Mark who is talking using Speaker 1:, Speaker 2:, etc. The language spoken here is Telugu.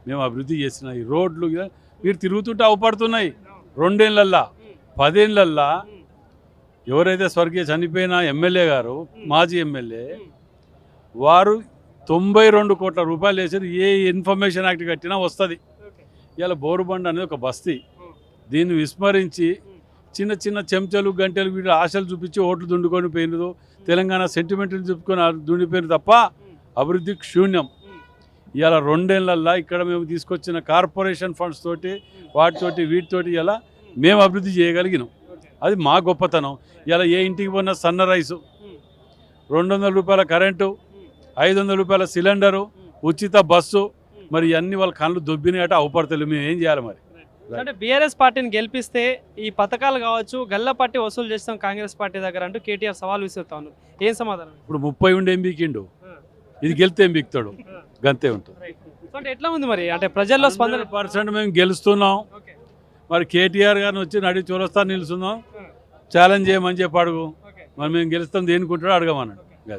Speaker 1: మేము అభివృద్ధి చేసిన ఈ రోడ్లు మీరు తిరుగుతుంటే అవపడుతున్నాయి. 2 ఏళ్ళల్లా 10 ఏళ్ళల్లా ఎవరైతే స్వర్గీయ చనిపోయిన ఎమ్మెల్యే గారు మాజీ ఎమ్మెల్యే వారు 92 కోట్ల రూపాయలు వేసారు. ఏ ఇన్ఫర్మేషన్ యాక్ట్ కట్టినా వస్తుంది. ఇలా బోరుబండ అనేది ఒక బస్తీ. దీన్ని విస్మరించి చిన్న చిన్న చెంచాలు గంటలు వీళ్ళు ఆశలు చూపించి ఓట్లు దుండుకొని పోయినదు, తెలంగాణ సెంటిమెంట్లు చూపుకొని దుండిపోయినది తప్ప అభివృద్ధి శూన్యం. ఇలా 2 ఏళ్ళల్లా ఇక్కడ మేము తీసుకొచ్చిన కార్పొరేషన్ ఫండ్స్ తోటి వాటితోటి వీటితోటి ఇలా మేము అభివృద్ధి చేయగలిగినాం. అది మా గొప్పతనం. ఇలా ఏ ఇంటికి పోయినా సన్న రైసు, 200 రూపాయల కరెంటు, 500 రూపాయల సిలిండరు, ఉచిత బస్సు. మరి అన్ని వాళ్ళ కళ్ళు దొబ్బినాయట, అవపడతలేదు. మేము ఏం చేయాలి మరి?
Speaker 2: అంటే బీఆర్ఎస్ పార్టీని గెలిపిస్తే ఈ పథకాలు కావచ్చు గల్లపట్టి వసూలు చేస్తాం కాంగ్రెస్ పార్టీ దగ్గర అంటూ కేటీఆర్ సవాల్ విసురుతా ఉన్నారు. ఏం సమాధానం?
Speaker 1: ఇప్పుడు 30 ఉండి ఏం బీకిండు, ఇది గెలితే ఏం బీక్తాడు, గంతే ఉంటుంది.
Speaker 2: అంటే ఎట్లా ఉంది మరి? అంటే ప్రజల్లో స్పందన
Speaker 1: 100% మేము గెలుస్తున్నాం. మరి కేటీఆర్ గారిని వచ్చి నడి చూరస్తా నిలుస్తున్నాం, ఛాలెంజ్ చేయమని చెప్పి అడుగు. మరి మేము గెలుస్తాం దేనికుంటాడో అడగమన్నాడు.